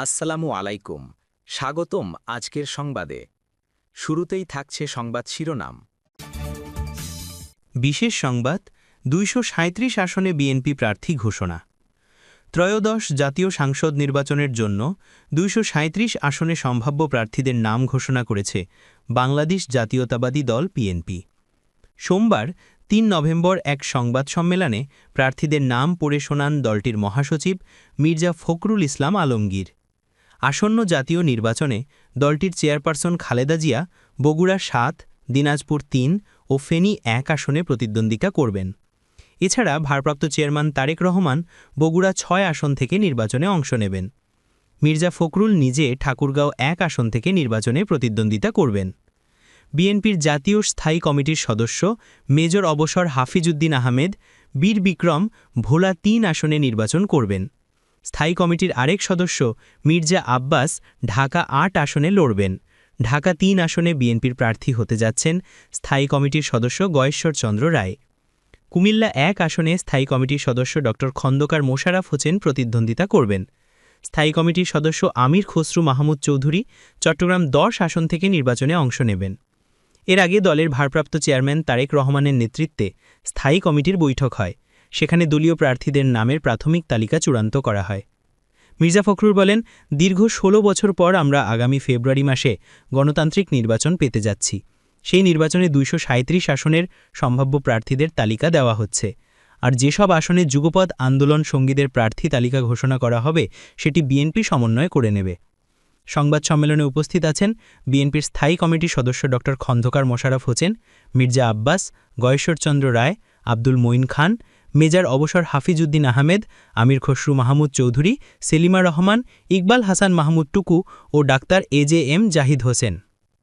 আসসালামু আলাইকুম। স্বাগতম আজকের সংবাদে। শুরুতেই থাকছে সংবাদ শিরোনাম। বিশেষ সংবাদ, ২৩৭ আসনে বিএনপি প্রার্থী ঘোষণা। ত্রয়োদশ জাতীয় সংসদ নির্বাচনের জন্য ২৩৭ আসনে সম্ভাব্য প্রার্থীদের নাম ঘোষণা করেছে বাংলাদেশ জাতীয়তাবাদী দল বিএনপি। সোমবার ৩ নভেম্বর এক সংবাদ সম্মেলনে প্রার্থীদের নাম পড়ে শোনান দলটির মহাসচিব মির্জা ফখরুল ইসলাম আলমগীর। আসন্ন জাতীয় নির্বাচনে দলটির চেয়ারপারসন খালেদা জিয়া বগুড়া ৭, দিনাজপুর ৩ ও ফেনী ১ আসনে প্রতিদ্বন্দ্বিতা করবেন। এছাড়া ভারপ্রাপ্ত চেয়ারম্যান তারেক রহমান বগুড়া ৬ আসন থেকে নির্বাচনে অংশ নেবেন। মির্জা ফখরুল নিজে ঠাকুরগাঁও ১ আসন থেকে নির্বাচনে প্রতিদ্বন্দ্বিতা করবেন। বিএনপির জাতীয় স্থায়ী কমিটির সদস্য মেজর অবসর হাফিজউদ্দিন আহমেদ বীর বিক্রম ভোলা ৩ আসনে নির্বাচন করবেন। স্থায়ী কমিটির আরেক সদস্য মির্জা আব্বাস ঢাকা ৮ আসনে লড়বেন। ঢাকা ৩ আসনে বিএনপির প্রার্থী হতে যাচ্ছেন স্থায়ী কমিটির সদস্য গয়েশ্বর চন্দ্র রায়। কুমিল্লা ১ আসনে স্থায়ী কমিটির সদস্য ড খন্দকার মোশাররফ হোসেন প্রতিদ্বন্দ্বিতা করবেন। স্থায়ী কমিটির সদস্য আমির খসরু মাহমুদ চৌধুরী চট্টগ্রাম ১০ আসন থেকে নির্বাচনে অংশ নেবেন। এর আগে দলের ভারপ্রাপ্ত চেয়ারম্যান তারেক রহমানের নেতৃত্বে স্থায়ী কমিটির বৈঠক হয়। সেখানে দলীয় প্রার্থীদের নামের প্রাথমিক তালিকা চূড়ান্ত করা হয়। মির্জা ফখরুল বলেন, দীর্ঘ ১৬ বছর পর আমরা আগামী ফেব্রুয়ারি মাসে গণতান্ত্রিক নির্বাচন পেতে যাচ্ছি। সেই নির্বাচনে ২৩৭ আসনের সম্ভাব্য প্রার্থীদের তালিকা দেওয়া হচ্ছে। আর যেসব আসনে যুগপৎ আন্দোলন সঙ্গীদের প্রার্থী তালিকা ঘোষণা করা হবে সেটি বিএনপি সমন্বয় করে নেবে। সংবাদ সম্মেলনে উপস্থিত আছেন বিএনপির স্থায়ী কমিটির সদস্য ড খন্দকার মোশাররফ হোসেন, মির্জা আব্বাস, গয়েশ্বরচন্দ্র রায়, আব্দুল মঈন খান, মেজর অবসর হাফিজউদ্দিন আহমেদ, আমির খসরু মাহমুদ চৌধুরী, সেলিমা রহমান, ইকবাল হাসান মাহমুদ টুকু ও ডাক্তার এজেএম জাহিদ হোসেন।